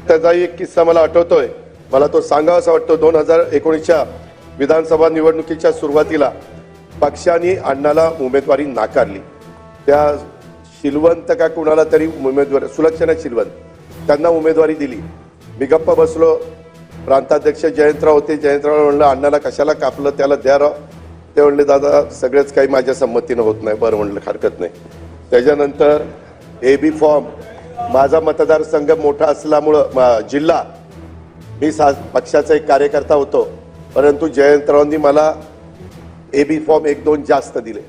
त्याचाही एक किस्सा मला आठवतोय, मला तो सांगावासा वाटतो. 2019च्या विधानसभा निवडणुकीच्या सुरुवातीला पक्षाने अण्णाला उमेदवारी नाकारली. त्या शिलवंत का कुणाला तरी उमेदवारी, सुलक्षणा शिलवंत, त्यांना उमेदवारी दिली. मी गप्प बसलो. प्रांताध्यक्ष जयंतराव होते. जयंतराव म्हणलं अण्णाला कशाला कापलं, त्याला द्या राव. ते म्हणले दादा सगळंच काही माझ्या संमतीनं होत नाही. बरं म्हणलं हरकत नाही. त्याच्यानंतर एबी फॉर्म, माझा मतदारसंघ मोठा असल्यामुळं जिल्हा, मी पक्षाचा एक कार्यकर्ता होतो, परंतु जयंतरावांनी मला एबी फॉर्म 1-2 जास्त दिले.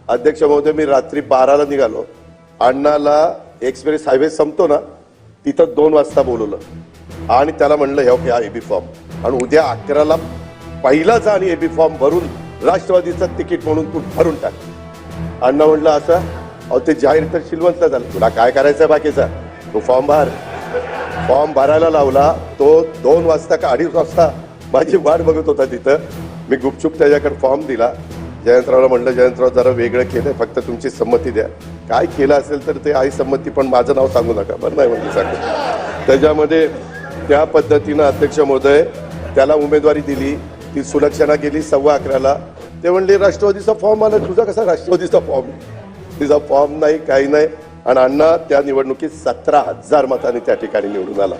अध्यक्ष महोदय, मी रात्री 12ला निघालो. अण्णाला एक्सप्रेस हायवे संपतो ना तिथं 2 वाजता बोलवलं आणि त्याला म्हणलं हे एबी फॉर्म, आणि उद्या 11ला पहिला जा आणि एबी फॉर्म भरून राष्ट्रवादीचं तिकीट म्हणून तू भरून टाक. अण्णा म्हणलं असं, अहो ते जाहीर तर शिलवंतला झालं, तुला काय करायचं बाकीचा, तू फॉर्म भर. फॉर्म भरायला लावला. तो 2 वाजता का 2:30 वाजता माझी वाट बघत होता तिथं. मी गुपचूप त्याच्याकडे फॉर्म दिला. जयंतरावला म्हणलं जयंतराव जरा वेगळं केलंय, फक्त तुमची संमती द्या. काय केलं असेल तर ते आई संमती, पण माझं नाव सांगू नका. बरं नाही म्हणजे सांगतो. त्याच्यामध्ये त्या पद्धतीनं अध्यक्ष महोदय त्याला उमेदवारी दिली. ती सुलक्षणा गेली 11:15ला. ते म्हणले राष्ट्रवादीचा फॉर्म आला. तुझा कसा राष्ट्रवादीचा फॉर्म? तिचा फॉर्म नाही, काही नाही. आणि अण्णा त्या निवडणुकीत 17,000 मतांनी त्या ठिकाणी निवडून आला.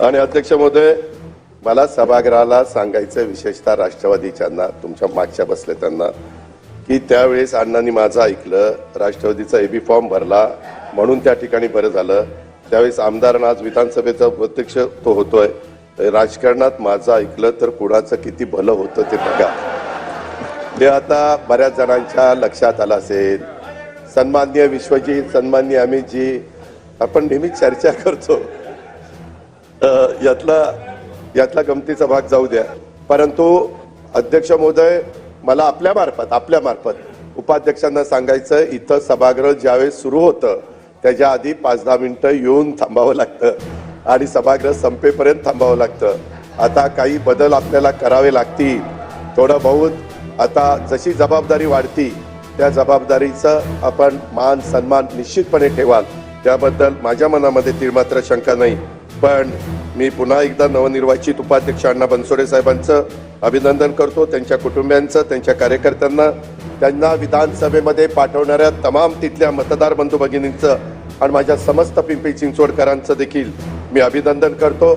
आणि अध्यक्ष महोदय, मला सभागृहाला सांगायचं, विशेषतः राष्ट्रवादीच्यांना, तुमच्या मागच्या बसले त्यांना, की त्यावेळेस अण्णांनी माझं ऐकलं, राष्ट्रवादीचा एबी फॉर्म भरला म्हणून त्या ठिकाणी बरं झालं. त्यावेळेस आमदार, आज विधानसभेचा अध्यक्ष तो होतोय. राजकारणात माझं ऐकलं तर कुणाचं किती भलं होतं ते बघा. ते आता बऱ्याच जणांच्या लक्षात आलं असेल. सन्माननीय विश्वजीत, सन्माननीय अमितजी, आपण नेहमी चर्चा करतो, यातला गमतीचा भाग जाऊ द्या. परंतु अध्यक्ष महोदय, मला आपल्या मार्फत उपाध्यक्षांना सांगायचं, इथं सभागृह ज्यावेळेस सुरू होतं त्याच्या आधी 5-10 मिनिटं येऊन थांबावं लागतं आणि सभागृह संपेपर्यंत थांबावं लागतं. आता काही बदल आपल्याला करावे लागतील. थोडं बहुत आता जशी जबाबदारी वाढती त्या जबाबदारीचं आपण मान सन्मान निश्चितपणे ठेवाल, त्याबद्दल माझ्या मनामध्ये तीळमात्र शंका नाही. पण मी पुन्हा एकदा नवनिर्वाचित उपाध्यक्ष अण्णा बनसोडे साहेबांचं अभिनंदन करतो, त्यांच्या कुटुंबियांचं, त्यांच्या कार्यकर्त्यांना, त्यांना विधानसभेमध्ये पाठवणाऱ्या तमाम तिथल्या मतदार बंधू भगिनींचं आणि माझ्या समस्त पिंपरी चिंचवडकरांचं देखील मी अभिनंदन करतो.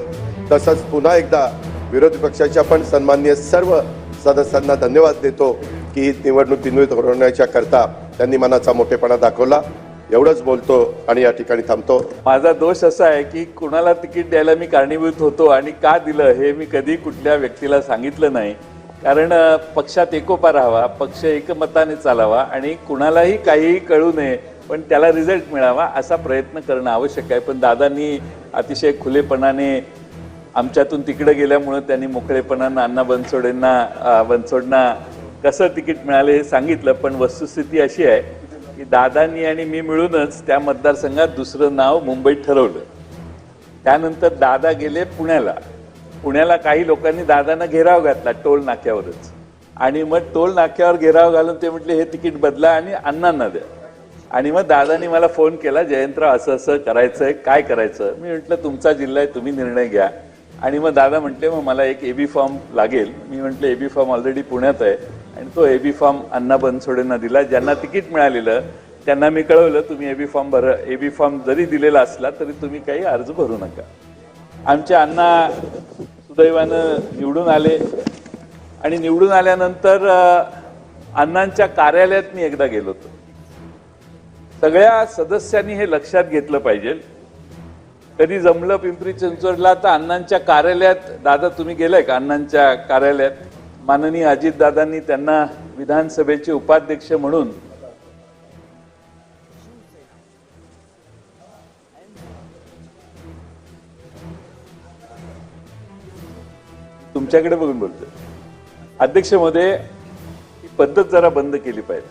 तसंच पुन्हा एकदा विरोधी पक्षाच्या पण सन्माननीय सर्व सदस्यांना धन्यवाद देतो की ही निवडणूक बिनविरोध होण्याच्या करता त्यांनी मनाचा मोठेपणा दाखवला. एवढंच बोलतो आणि या ठिकाणी थांबतो. माझा दोष असा आहे की कुणाला तिकीट द्यायला मी कारणीभूत होतो आणि का दिलं हे मी कधी कुठल्या व्यक्तीला सांगितलं नाही. कारण पक्षात एकोपा राहावा, पक्ष एकमताने चालावा आणि कुणालाही काहीही कळू नये पण त्याला रिझल्ट मिळावा असा प्रयत्न करणं आवश्यक आहे. पण दादांनी अतिशय खुलेपणाने आमच्यातून तिकडे गेल्यामुळे त्यांनी मोकळेपणानं अण्णा बनसोडना कसं तिकीट मिळालं हे सांगितलं. पण वस्तुस्थिती अशी आहे की दादांनी आणि मी मिळूनच त्या मतदारसंघात दुसरं नाव मुंबईत ठरवलं. त्यानंतर दादा गेले पुण्याला काही लोकांनी दादांना घेराव घातला टोल नाक्यावरच. आणि मग टोल नाक्यावर घेराव घालून ते म्हटले हे तिकीट बदला आणि अण्णांना द्या. आणि मग दादांनी मला फोन केला, जयंतराव असं असं करायचंय, काय करायचं? मी म्हटलं तुमचा जिल्हा आहे, तुम्ही निर्णय घ्या. आणि मग दादा म्हटले मग मला एक एबी फॉर्म लागेल. मी म्हटलं एबी फॉर्म ऑलरेडी पुण्यात आहे आणि तो एबी फॉर्म अण्णा बनसोडेंना दिला. ज्यांना तिकीट मिळालेलं त्यांना मी कळवलं तुम्ही एबी फॉर्म भरा. एबी फॉर्म जरी दिलेला असला तरी तुम्ही काही अर्ज भरू नका. आमचे अण्णा सुदैवानं निवडून आले आणि निवडून आल्यानंतर अण्णांच्या कार्यालयात मी एकदा गेलो होतो. सगळ्या सदस्यांनी हे लक्षात घेतलं पाहिजे. कधी जमलं पिंपरी चिंचवडला तर अण्णांच्या कार्यालयात, दादा तुम्ही गेलाय का अण्णांच्या कार्यालयात? माननीय अजितदादांनी त्यांना विधानसभेचे उपाध्यक्ष म्हणून तुमच्याकडे बघून बोलतोय. अध्यक्ष महोदय, ही पद्धत जरा बंद केली पाहिजे.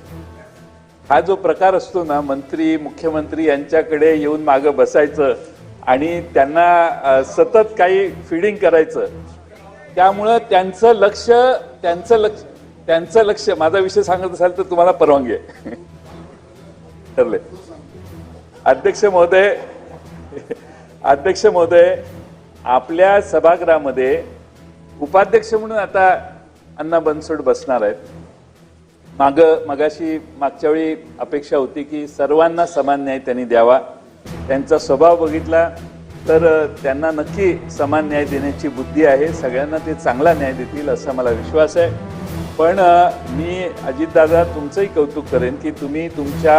हा जो प्रकार असतो ना, मंत्री मुख्यमंत्री यांच्याकडे येऊन मागं बसायचं आणि त्यांना सतत काही फीडिंग करायचं, त्यामुळं त्यांचं लक्ष माझा विषय सांगत असाल तर तुम्हाला परवानगी आहे. ठरले. अध्यक्ष महोदय, आपल्या सभागृहामध्ये उपाध्यक्ष म्हणून आता अण्णा बनसोड बसणार आहेत। मगाशी मागच्या वेळी अपेक्षा होती की सर्वांना समान न्याय त्यांनी द्यावा। त्यांचा स्वभाव बघितला तर त्यांना नक्की समान न्याय देण्याची बुद्धी आहे। सगळ्यांना ते चांगला न्याय देतील असा मला विश्वास आहे। पण मी अजितदादा तुमचंही कौतुक करेन की तुम्ही तुमच्या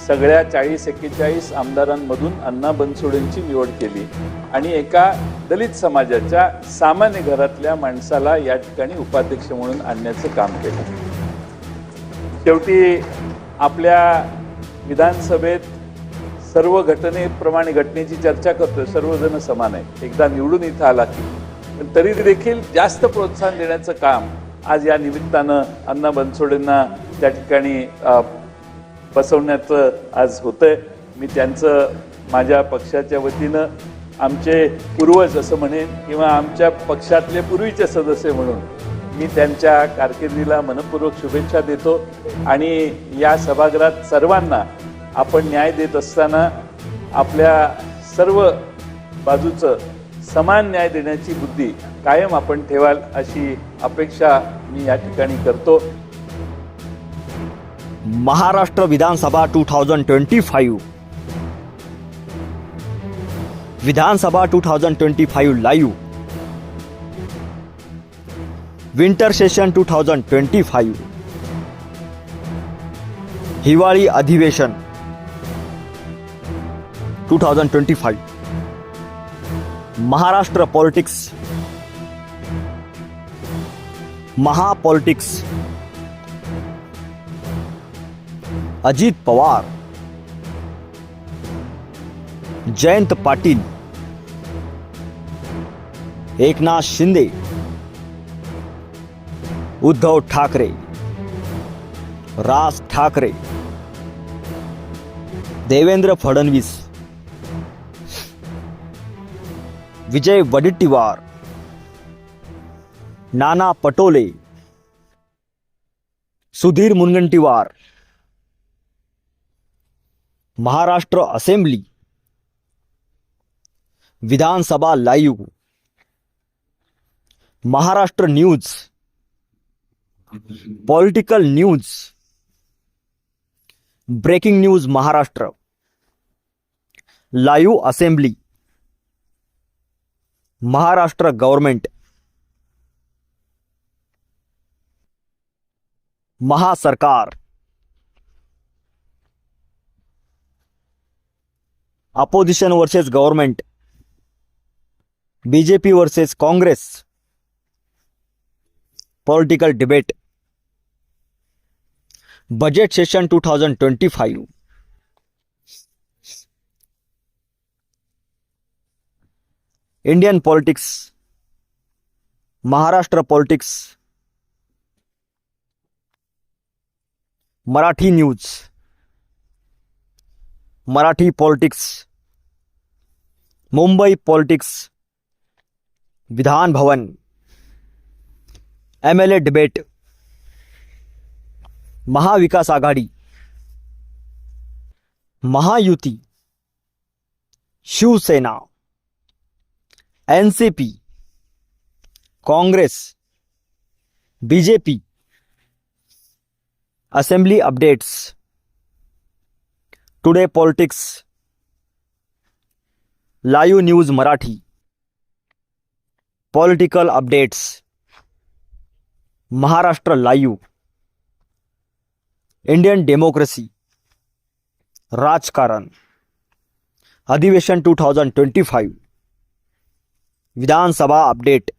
सगळ्या 40-41 आमदारांमधून अण्णा बनसोडेंची निवड केली आणि एका दलित समाजाच्या सामान्य घरातल्या माणसाला या ठिकाणी उपाध्यक्ष म्हणून आणण्याचं काम केलं। शेवटी आपल्या विधानसभेत सर्व घटनेप्रमाणे घटनेची चर्चा करतोय, सर्वजण समान आहे। एकदा निवडून इथं आला की पण तरी देखील जास्त प्रोत्साहन देण्याचं काम आज या निमित्तानं अण्णा बनसोडेंना त्या ठिकाणी बसवण्याचं आज होतंय। मी त्यांचं माझ्या पक्षाच्या वतीनं आमचे पूर्वज असं म्हणेन किंवा आमच्या पक्षातले पूर्वीचे सदस्य म्हणून मी त्यांच्या कारकिर्दीला मनपूर्वक शुभेच्छा देतो आणि या सभागृहात सर्वांना आपण न्याय देत असताना आपल्या सर्व बाजूचं समान न्याय देण्याची बुद्धी कायम आपण ठेवाल अशी अपेक्षा मी या ठिकाणी करतो। महाराष्ट्र विधानसभा 2025 विधानसभा 2025 लाईव्ह विंटर सेशन 2025 हिवाळी अधिवेशन 2025 महाराष्ट्र पॉलिटिक्स महापॉलिटिक्स अजित पवार जयंत पाटील एकनाथ शिंदे उद्धव ठाकरे राज ठाकरे देवेंद्र फडणवीस विजय वडेट्टीवार नाना पटोले सुधीर मुनगंटीवार महाराष्ट्र असेंब्ली विधानसभा live Maharashtra news political news breaking news Maharashtra live assembly Maharashtra government महासरकार opposition versus government BJP versus Congress political debate budget session 2025 Indian politics Maharashtra politics Marathi news Marathi politics Mumbai politics Vidhan Bhavan MLA debate Maha Vikas Aghadi Mahayuti Shiv Sena NCP Congress BJP assembly updates today politics live news Marathi political updates Maharashtra live Indian democracy राजकारण अधिवेशन 2025 विधानसभा update